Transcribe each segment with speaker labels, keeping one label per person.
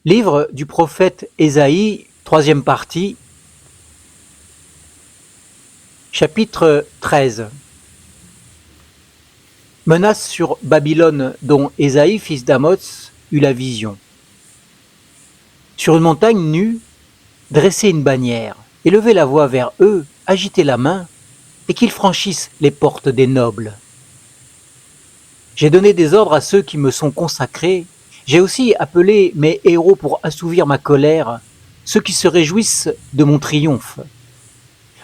Speaker 1: Livre du prophète Ésaïe, troisième partie, chapitre 13. Menace sur Babylone dont Ésaïe, fils d'Amoz, eut la vision. Sur une montagne nue, dressez une bannière, élevez la voix vers eux, agitez la main, et qu'ils franchissent les portes des nobles. J'ai donné des ordres à ceux qui me sont consacrés, j'ai aussi appelé mes héros pour assouvir ma colère, ceux qui se réjouissent de mon triomphe.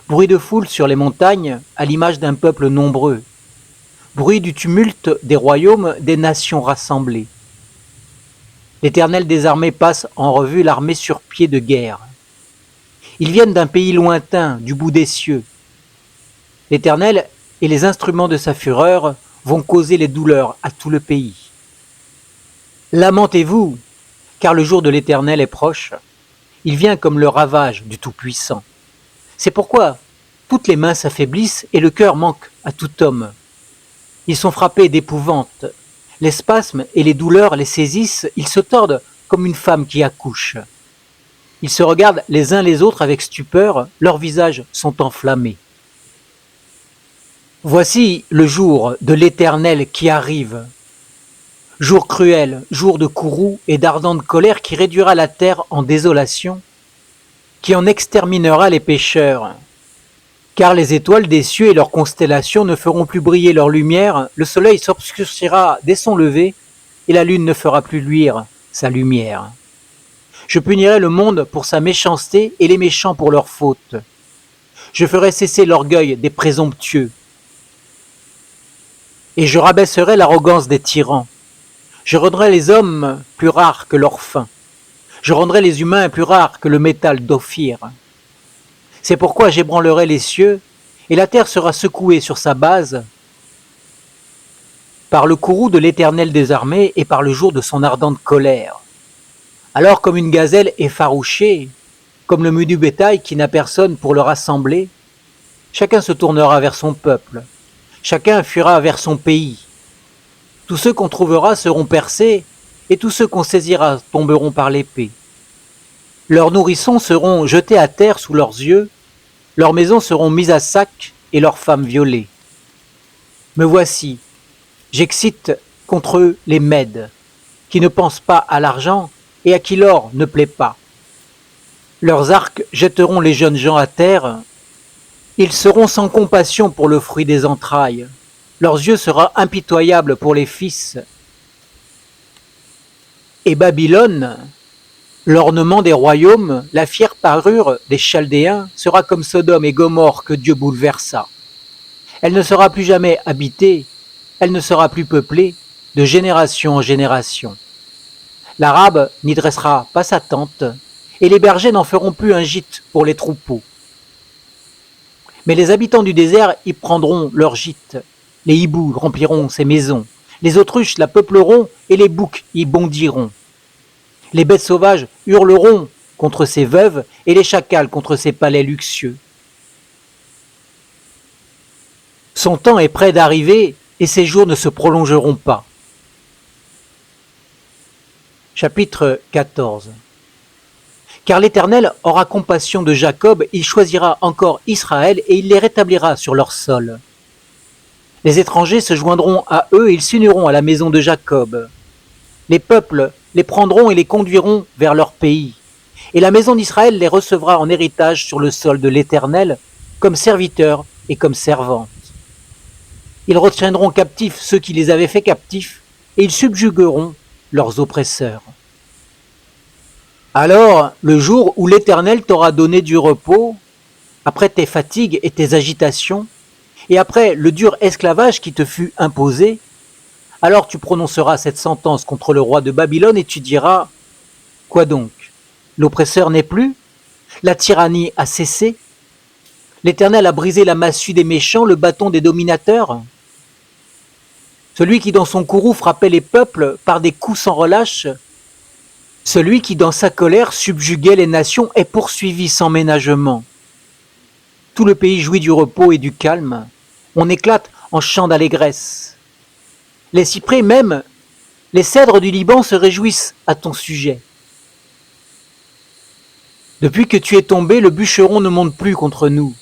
Speaker 1: Bruit de foule sur les montagnes, à l'image d'un peuple nombreux. Bruit du tumulte des royaumes, des nations rassemblées. L'Éternel des armées passe en revue l'armée sur pied de guerre. Ils viennent d'un pays lointain, du bout des cieux. L'Éternel et les instruments de sa fureur vont causer les douleurs à tout le pays. Lamentez-vous, car le jour de l'Éternel est proche. Il vient comme le ravage du Tout-Puissant. C'est pourquoi toutes les mains s'affaiblissent et le cœur manque à tout homme. Ils sont frappés d'épouvante. Les spasmes et les douleurs les saisissent, ils se tordent comme une femme qui accouche. Ils se regardent les uns les autres avec stupeur, leurs visages sont enflammés. Voici le jour de l'Éternel qui arrive. Jour cruel, jour de courroux et d'ardente colère qui réduira la terre en désolation, qui en exterminera les pécheurs. Car les étoiles des cieux et leurs constellations ne feront plus briller leur lumière, le soleil s'obscurcira dès son lever, et la lune ne fera plus luire sa lumière. Je punirai le monde pour sa méchanceté et les méchants pour leurs fautes. Je ferai cesser l'orgueil des présomptueux, et je rabaisserai l'arrogance des tyrans. Je rendrai les hommes plus rares que leur faim. Je rendrai les humains plus rares que le métal d'Ophir. C'est pourquoi j'ébranlerai les cieux, et la terre sera secouée sur sa base, par le courroux de l'Éternel des armées et par le jour de son ardente colère. Alors comme une gazelle effarouchée, comme le menu bétail qui n'a personne pour le rassembler, chacun se tournera vers son peuple, chacun fuira vers son pays. Tous ceux qu'on trouvera seront percés, et tous ceux qu'on saisira tomberont par l'épée. Leurs nourrissons seront jetés à terre sous leurs yeux, leurs maisons seront mises à sac et leurs femmes violées. Me voici, j'excite contre eux les Mèdes, qui ne pensent pas à l'argent et à qui l'or ne plaît pas. Leurs arcs jetteront les jeunes gens à terre, ils seront sans compassion pour le fruit des entrailles. Leurs yeux seront impitoyables pour les fils. Et Babylone, l'ornement des royaumes, la fière parure des Chaldéens, sera comme Sodome et Gomorrhe que Dieu bouleversa. Elle ne sera plus jamais habitée, elle ne sera plus peuplée de génération en génération. L'Arabe n'y dressera pas sa tente, et les bergers n'en feront plus un gîte pour les troupeaux. Mais les habitants du désert y prendront leur gîte. Les hiboux rempliront ses maisons, les autruches la peupleront et les boucs y bondiront. Les bêtes sauvages hurleront contre ses veuves et les chacals contre ses palais luxueux. Son temps est près d'arriver et ses jours ne se prolongeront pas. Chapitre 14. Car l'Éternel aura compassion de Jacob, il choisira encore Israël et il les rétablira sur leur sol. Les étrangers se joindront à eux et ils s'uniront à la maison de Jacob. Les peuples les prendront et les conduiront vers leur pays. Et la maison d'Israël les recevra en héritage sur le sol de l'Éternel, comme serviteurs et comme servantes. Ils retiendront captifs ceux qui les avaient fait captifs, et ils subjugueront leurs oppresseurs. Alors, le jour où l'Éternel t'aura donné du repos, après tes fatigues et tes agitations, et après le dur esclavage qui te fut imposé, alors tu prononceras cette sentence contre le roi de Babylone et tu diras « Quoi donc? L'oppresseur n'est plus? La tyrannie a cessé? L'Éternel a brisé la massue des méchants, le bâton des dominateurs? Celui qui dans son courroux frappait les peuples par des coups sans relâche, celui qui dans sa colère subjuguait les nations est poursuivi sans ménagement. Tout le pays jouit du repos et du calme. On éclate en chants d'allégresse. Les cyprès même, les cèdres du Liban se réjouissent à ton sujet. Depuis que tu es tombé, le bûcheron ne monte plus contre nous.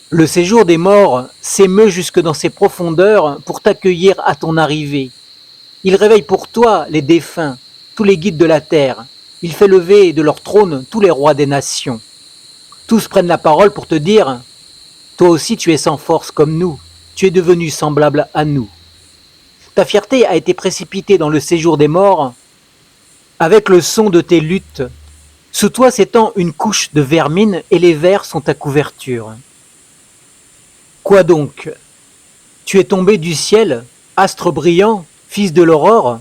Speaker 1: Le séjour des morts s'émeut jusque dans ses profondeurs pour t'accueillir à ton arrivée. Il réveille pour toi les défunts, tous les guides de la terre. Il fait lever de leur trône tous les rois des nations. Tous prennent la parole pour te dire « Toi aussi tu es sans force comme nous, tu es devenu semblable à nous. » Ta fierté a été précipitée dans le séjour des morts avec le son de tes luttes. Sous toi s'étend une couche de vermine et les vers sont ta couverture. Quoi donc? Tu es tombé du ciel, astre brillant, fils de l'aurore?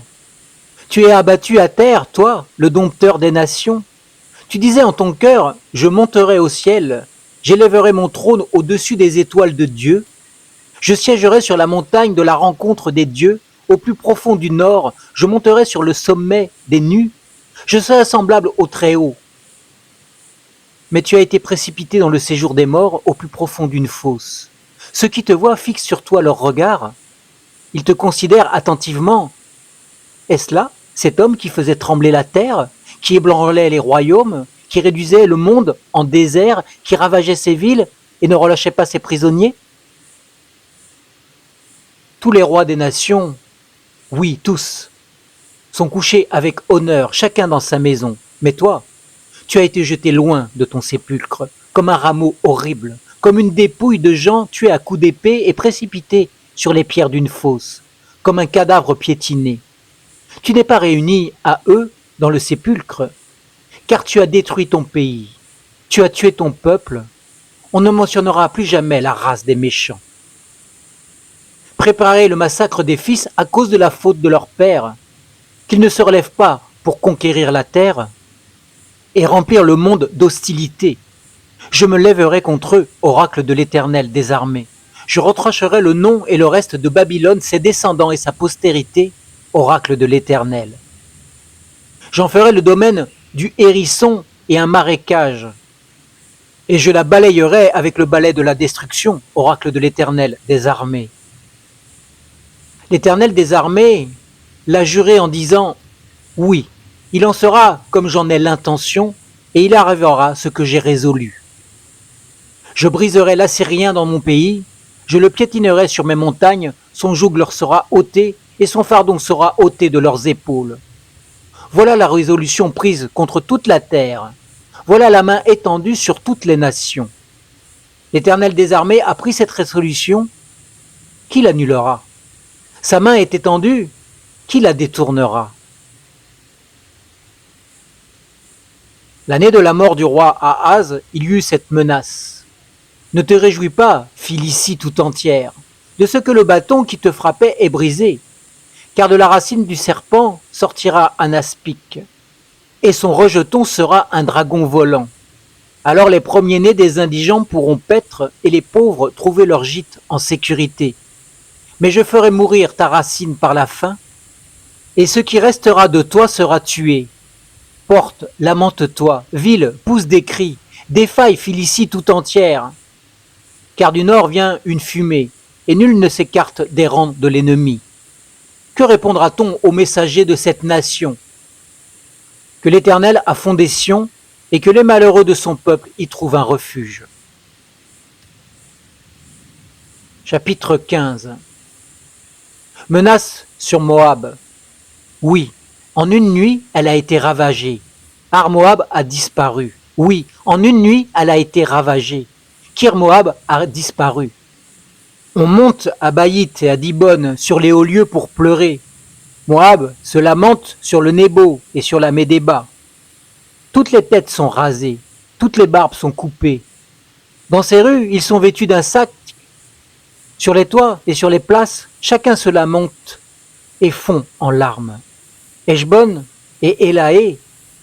Speaker 1: Tu es abattu à terre, toi, le dompteur des nations? Tu disais en ton cœur, je monterai au ciel, j'élèverai mon trône au-dessus des étoiles de Dieu, je siégerai sur la montagne de la rencontre des dieux, au plus profond du nord, je monterai sur le sommet des nus, je serai semblable au Très-Haut. Mais tu as été précipité dans le séjour des morts au plus profond d'une fosse. Ceux qui te voient fixent sur toi leur regard, ils te considèrent attentivement. Est-ce là cet homme qui faisait trembler la terre, qui ébranlait les royaumes, qui réduisait le monde en désert, qui ravageait ses villes et ne relâchait pas ses prisonniers? Tous les rois des nations, oui, tous, sont couchés avec honneur, chacun dans sa maison. Mais toi, tu as été jeté loin de ton sépulcre, comme un rameau horrible, comme une dépouille de gens tués à coups d'épée et précipités sur les pierres d'une fosse, comme un cadavre piétiné. Tu n'es pas réuni à eux dans le sépulcre, car tu as détruit ton pays, tu as tué ton peuple, on ne mentionnera plus jamais la race des méchants. Préparez le massacre des fils à cause de la faute de leur père, qu'ils ne se relèvent pas pour conquérir la terre et remplir le monde d'hostilité. Je me lèverai contre eux, oracle de l'Éternel des armées. Je retrancherai le nom et le reste de Babylone, ses descendants et sa postérité, oracle de l'Éternel. J'en ferai le domaine du hérisson et un marécage, et je la balayerai avec le balai de la destruction, oracle de l'Éternel des armées. L'Éternel des armées l'a juré en disant « Oui, il en sera comme j'en ai l'intention, et il arrivera ce que j'ai résolu. Je briserai l'Assyrien dans mon pays, je le piétinerai sur mes montagnes, son joug leur sera ôté, et son fardeau sera ôté de leurs épaules. Voilà la résolution prise contre toute la terre. Voilà la main étendue sur toutes les nations. L'Éternel des armées a pris cette résolution. Qui l'annulera? Sa main est étendue. Qui la détournera? L'année de la mort du roi Ahaz, il y eut cette menace. Ne te réjouis pas, Philistie tout entière, de ce que le bâton qui te frappait est brisé, car de la racine du serpent sortira un aspic, et son rejeton sera un dragon volant. Alors les premiers-nés des indigents pourront paître, et les pauvres trouver leur gîte en sécurité. Mais je ferai mourir ta racine par la faim, et ce qui restera de toi sera tué. Porte, lamente-toi, ville, pousse des cris, défaille Philistie tout entière. Car du nord vient une fumée, et nul ne s'écarte des rangs de l'ennemi. Que répondra-t-on aux messagers de cette nation? Que l'Éternel a fondé Sion, et que les malheureux de son peuple y trouvent un refuge. Chapitre 15. Menace sur Moab. Oui, en une nuit, elle a été ravagée. Ar Moab a disparu. Oui, en une nuit, elle a été ravagée. Kir Moab a disparu. On monte à Baït et à Dibon sur les hauts lieux pour pleurer. Moab se lamente sur le Nebo et sur la Médéba. Toutes les têtes sont rasées, toutes les barbes sont coupées. Dans ces rues, ils sont vêtus d'un sac. Sur les toits et sur les places, chacun se lamente et fond en larmes. Heshbon et Élaé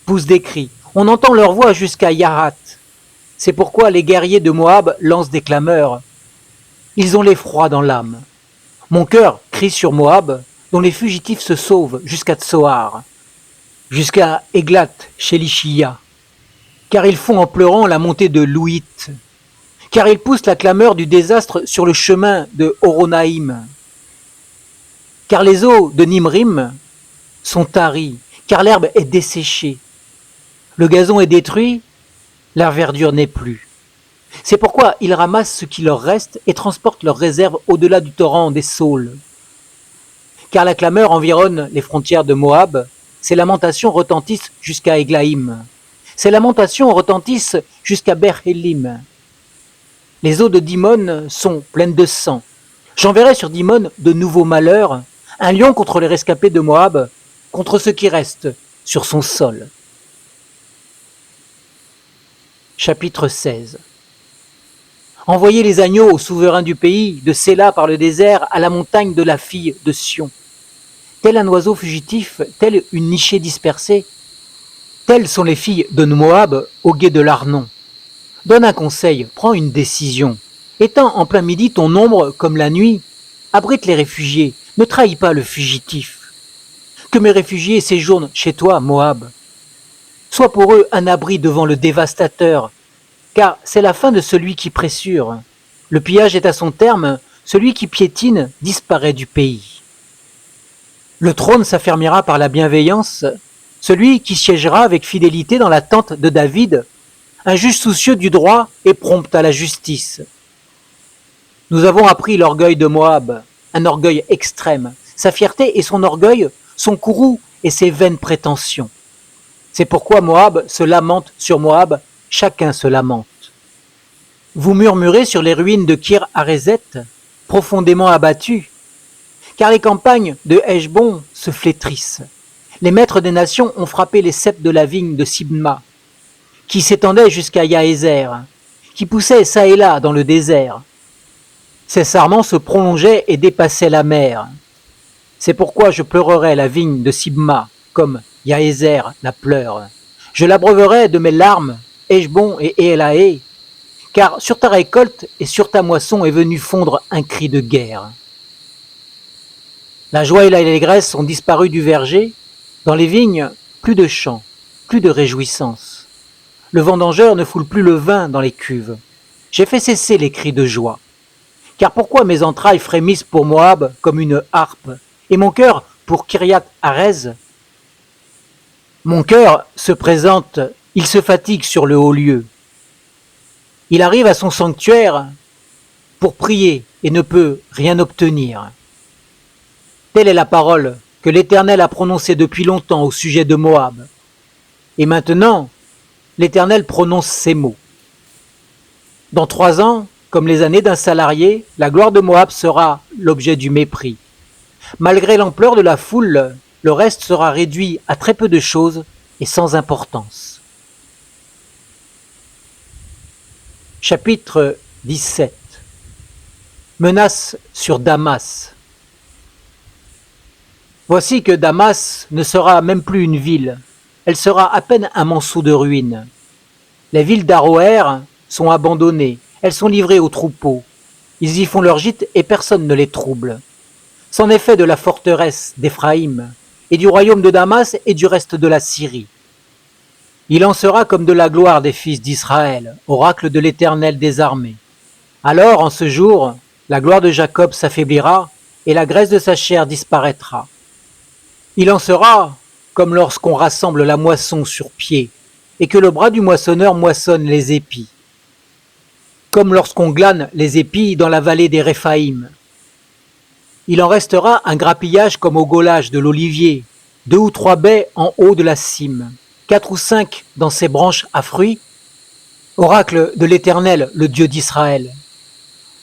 Speaker 1: poussent des cris. On entend leur voix jusqu'à Yahat. C'est pourquoi les guerriers de Moab lancent des clameurs. Ils ont l'effroi dans l'âme. Mon cœur crie sur Moab, dont les fugitifs se sauvent jusqu'à Tsoar, jusqu'à Eglat, Shélichia, car ils font en pleurant la montée de Louhit, car ils poussent la clameur du désastre sur le chemin de Horonaïm, car les eaux de Nimrim sont taries, car l'herbe est desséchée. Le gazon est détruit, la verdure n'est plus. C'est pourquoi ils ramassent ce qui leur reste et transportent leurs réserves au-delà du torrent des Saules. Car la clameur environne les frontières de Moab, ses lamentations retentissent jusqu'à Eglaïm. Ses lamentations retentissent jusqu'à Ber-Hélim. Les eaux de Dimon sont pleines de sang. J'enverrai sur Dimon de nouveaux malheurs, un lion contre les rescapés de Moab, contre ceux qui restent sur son sol. Chapitre 16. Envoyez les agneaux aux souverains du pays, de Séla par le désert à la montagne de la fille de Sion. Tel un oiseau fugitif, telle une nichée dispersée, telles sont les filles de Moab au gué de l'Arnon. Donne un conseil, prends une décision. Étends en plein midi ton ombre comme la nuit. Abrite les réfugiés, ne trahis pas le fugitif. Que mes réfugiés séjournent chez toi, Moab. Sois pour eux un abri devant le dévastateur, car c'est la fin de celui qui pressure. Le pillage est à son terme, celui qui piétine disparaît du pays. Le trône s'affermira par la bienveillance, celui qui siégera avec fidélité dans la tente de David, un juge soucieux du droit et prompt à la justice. Nous avons appris l'orgueil de Moab, un orgueil extrême, sa fierté et son orgueil, son courroux et ses vaines prétentions. C'est pourquoi Moab se lamente sur Moab, chacun se lamente. Vous murmurez sur les ruines de Kir-Hareset, profondément abattues, car les campagnes de Heshbon se flétrissent. Les maîtres des nations ont frappé les ceps de la vigne de Sibma, qui s'étendait jusqu'à Yaézer, qui poussait çà et là dans le désert. Ses sarments se prolongeaient et dépassaient la mer. C'est pourquoi je pleurerai la vigne de Sibma, comme Yaézer la pleure. Je l'abreuverai de mes larmes, Heshbon et Élaé, car sur ta récolte et sur ta moisson est venu fondre un cri de guerre. La joie et l'allégresse ont disparu du verger, dans les vignes, plus de chants, plus de réjouissance. Le vendangeur ne foule plus le vin dans les cuves. J'ai fait cesser les cris de joie. Car pourquoi mes entrailles frémissent pour Moab comme une harpe, et mon cœur pour Kiriath-Arez? Mon cœur se présente, il se fatigue sur le haut lieu. Il arrive à son sanctuaire pour prier et ne peut rien obtenir. Telle est la parole que l'Éternel a prononcée depuis longtemps au sujet de Moab. Et maintenant, l'Éternel prononce ces mots. Dans 3 ans, comme les années d'un salarié, la gloire de Moab sera l'objet du mépris. Malgré l'ampleur de la foule, le reste sera réduit à très peu de choses et sans importance. Chapitre 17. Menace sur Damas. Voici que Damas ne sera même plus une ville, elle sera à peine un monceau de ruines. Les villes d'Aroër sont abandonnées, elles sont livrées aux troupeaux. Ils y font leur gîte et personne ne les trouble. C'en est fait de la forteresse d'Éphraïm, et du royaume de Damas et du reste de la Syrie. Il en sera comme de la gloire des fils d'Israël, oracle de l'Éternel des armées. Alors, en ce jour, la gloire de Jacob s'affaiblira, et la graisse de sa chair disparaîtra. Il en sera comme lorsqu'on rassemble la moisson sur pied, et que le bras du moissonneur moissonne les épis. Comme lorsqu'on glane les épis dans la vallée des Réphaïm. Il en restera un grappillage comme au gaulage de l'olivier, 2 ou 3 baies en haut de la cime, 4 ou 5 dans ses branches à fruits, oracle de l'Éternel, le Dieu d'Israël.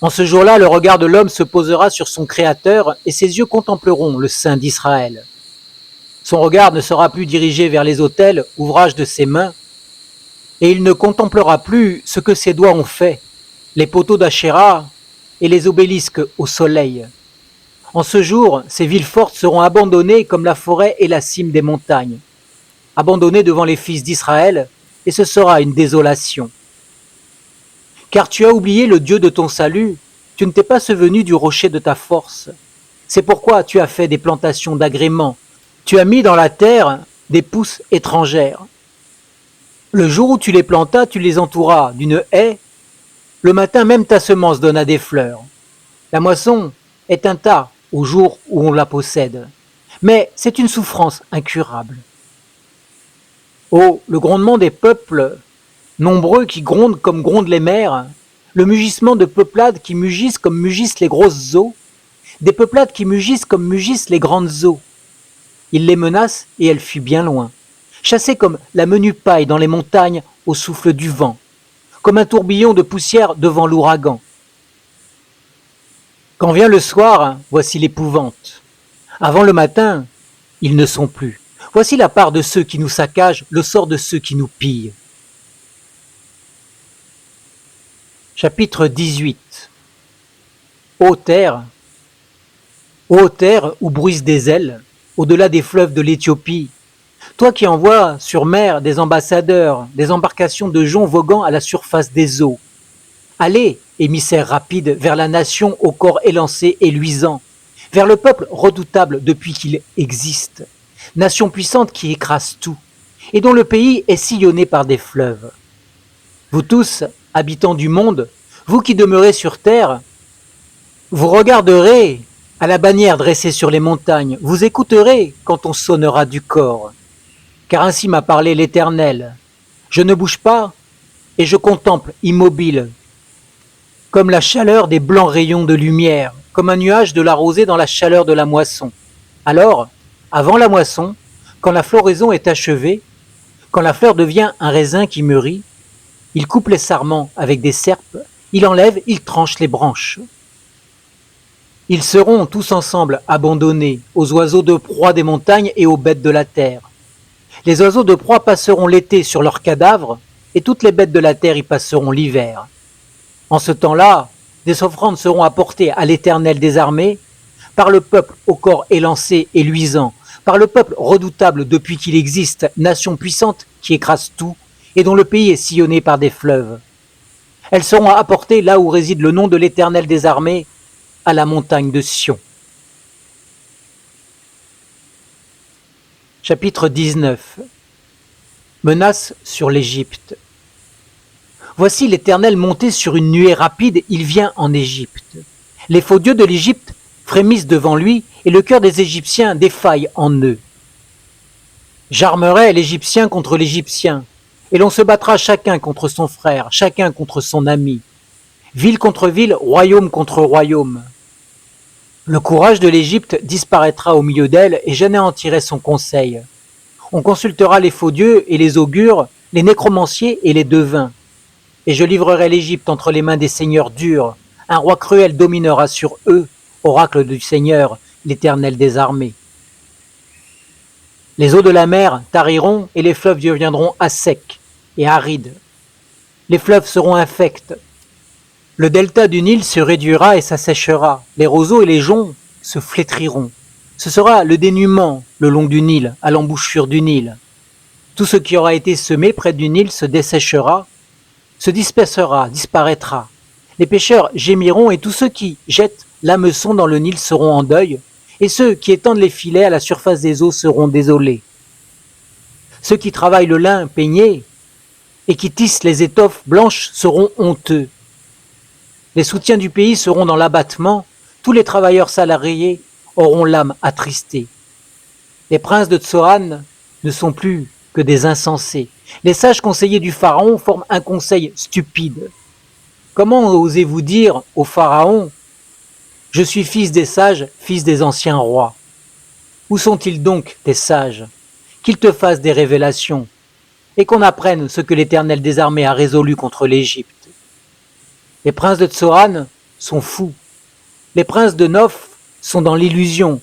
Speaker 1: En ce jour-là, le regard de l'homme se posera sur son Créateur et ses yeux contempleront le Saint d'Israël. Son regard ne sera plus dirigé vers les autels, ouvrage de ses mains, et il ne contemplera plus ce que ses doigts ont fait, les poteaux d'Achéra et les obélisques au soleil. En ce jour, ces villes fortes seront abandonnées comme la forêt et la cime des montagnes, abandonnées devant les fils d'Israël, et ce sera une désolation. Car tu as oublié le Dieu de ton salut, tu ne t'es pas souvenu du rocher de ta force. C'est pourquoi tu as fait des plantations d'agréments, tu as mis dans la terre des pousses étrangères. Le jour où tu les plantas, tu les entouras d'une haie. Le matin même ta semence donna des fleurs. La moisson est un tas au jour où on la possède, mais c'est une souffrance incurable. Oh, le grondement des peuples nombreux qui grondent comme grondent les mers, le mugissement de peuplades qui mugissent comme mugissent les grosses eaux, des peuplades qui mugissent comme mugissent les grandes eaux. Il les menace et elle fuit bien loin, chassée comme la menue paille dans les montagnes au souffle du vent, comme un tourbillon de poussière devant l'ouragan. Quand vient le soir, voici l'épouvante. Avant le matin, ils ne sont plus. Voici la part de ceux qui nous saccagent, le sort de ceux qui nous pillent. Chapitre 18. Ô terre où bruissent des ailes, au-delà des fleuves de l'Éthiopie, toi qui envoies sur mer des ambassadeurs, des embarcations de joncs voguant à la surface des eaux. Allez, émissaires rapides, vers la nation au corps élancé et luisant, vers le peuple redoutable depuis qu'il existe, nation puissante qui écrase tout, et dont le pays est sillonné par des fleuves. Vous tous, habitants du monde, vous qui demeurez sur terre, vous regarderez à la bannière dressée sur les montagnes, vous écouterez quand on sonnera du corps. Car ainsi m'a parlé l'Éternel. Je ne bouge pas et je contemple immobile, comme la chaleur des blancs rayons de lumière, comme un nuage de la rosée dans la chaleur de la moisson. Alors, avant la moisson, quand la floraison est achevée, quand la fleur devient un raisin qui mûrit, il coupe les sarments avec des serpes, il enlève, il tranche les branches. Ils seront tous ensemble abandonnés aux oiseaux de proie des montagnes et aux bêtes de la terre. Les oiseaux de proie passeront l'été sur leurs cadavres, et toutes les bêtes de la terre y passeront l'hiver. En ce temps-là, des offrandes seront apportées à l'Éternel des armées, par le peuple au corps élancé et luisant, par le peuple redoutable depuis qu'il existe, nation puissante qui écrase tout, et dont le pays est sillonné par des fleuves. Elles seront apportées là où réside le nom de l'Éternel des armées, à la montagne de Sion. Chapitre 19. Menace sur l'Égypte. Voici l'Éternel monté sur une nuée rapide, il vient en Égypte. Les faux dieux de l'Égypte frémissent devant lui, et le cœur des Égyptiens défaille en eux. J'armerai l'Égyptien contre l'Égyptien, et l'on se battra chacun contre son frère, chacun contre son ami. Ville contre ville, royaume contre royaume. Le courage de l'Égypte disparaîtra au milieu d'elle, et j'anéantirai son conseil. On consultera les faux dieux et les augures, les nécromanciers et les devins. Et je livrerai l'Égypte entre les mains des seigneurs durs. Un roi cruel dominera sur eux, oracle du Seigneur, l'Éternel des armées. Les eaux de la mer tariront et les fleuves deviendront à sec et arides. Les fleuves seront infects. Le delta du Nil se réduira et s'asséchera. Les roseaux et les joncs se flétriront. Ce sera le dénuement le long du Nil, à l'embouchure du Nil. Tout ce qui aura été semé près du Nil se desséchera, se dispersera, disparaîtra. Les pêcheurs gémiront et tous ceux qui jettent l'hameçon dans le Nil seront en deuil, et ceux qui étendent les filets à la surface des eaux seront désolés. Ceux qui travaillent le lin peigné et qui tissent les étoffes blanches seront honteux. Les soutiens du pays seront dans l'abattement, tous les travailleurs salariés auront l'âme attristée. Les princes de Tsoan ne sont plus que des insensés. Les sages conseillers du Pharaon forment un conseil stupide. Comment osez-vous dire au Pharaon « Je suis fils des sages, fils des anciens rois » Où sont-ils donc, tes sages? Qu'ils te fassent des révélations, et qu'on apprenne ce que l'Éternel des armées a résolu contre l'Égypte. Les princes de Tsoan sont fous. Les princes de Noph sont dans l'illusion.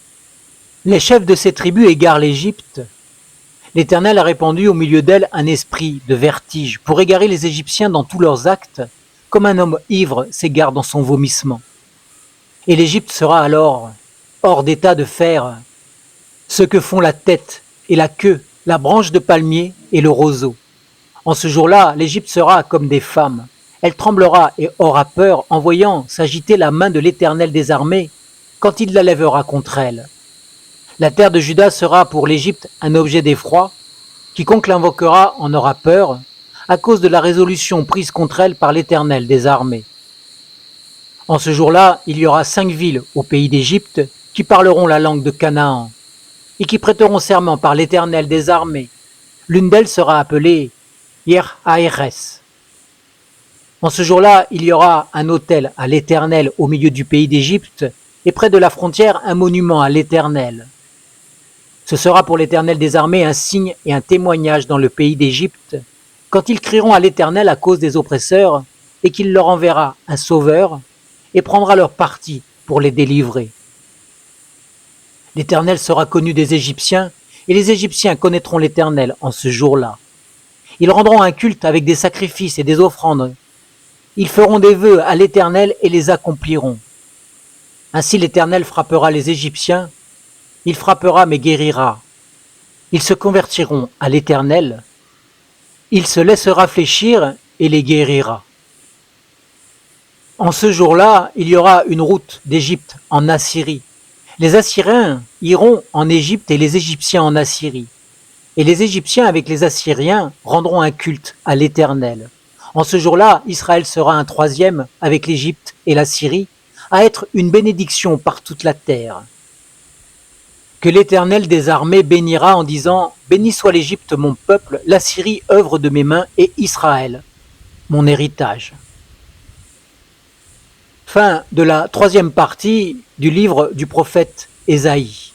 Speaker 1: Les chefs de ces tribus égarent l'Égypte. L'Éternel a répandu au milieu d'elle un esprit de vertige pour égarer les Égyptiens dans tous leurs actes, comme un homme ivre s'égare dans son vomissement. Et l'Égypte sera alors hors d'état de faire ce que font la tête et la queue, la branche de palmier et le roseau. En ce jour-là, l'Égypte sera comme des femmes. Elle tremblera et aura peur en voyant s'agiter la main de l'Éternel des armées quand il la lèvera contre elle. La terre de Juda sera pour l'Égypte un objet d'effroi. Quiconque l'invoquera en aura peur à cause de la résolution prise contre elle par l'Éternel des armées. En ce jour-là, il y aura 5 villes au pays d'Égypte qui parleront la langue de Canaan et qui prêteront serment par l'Éternel des armées L'une d'elles sera appelée Yer-Haeres. En ce jour-là, il y aura un autel à l'Éternel au milieu du pays d'Égypte, et près de la frontière un monument à l'Éternel. Ce sera pour l'Éternel des armées un signe et un témoignage dans le pays d'Égypte, quand ils crieront à l'Éternel à cause des oppresseurs, et qu'il leur enverra un sauveur, et prendra leur parti pour les délivrer. L'Éternel sera connu des Égyptiens, et les Égyptiens connaîtront l'Éternel en ce jour-là. Ils rendront un culte avec des sacrifices et des offrandes. Ils feront des vœux à l'Éternel et les accompliront. Ainsi l'Éternel frappera les Égyptiens, il frappera mais guérira. Ils se convertiront à l'Éternel, il se laissera fléchir et les guérira. En ce jour-là, il y aura une route d'Égypte en Assyrie. Les Assyriens iront en Égypte et les Égyptiens en Assyrie. Et les Égyptiens avec les Assyriens rendront un culte à l'Éternel. En ce jour-là, Israël sera un troisième avec l'Égypte et la Syrie, à être une bénédiction par toute la terre. Que l'Éternel des armées bénira en disant « Béni soit l'Égypte mon peuple, la Syrie œuvre de mes mains et Israël, mon héritage. » Fin de la troisième partie du livre du prophète Ésaïe.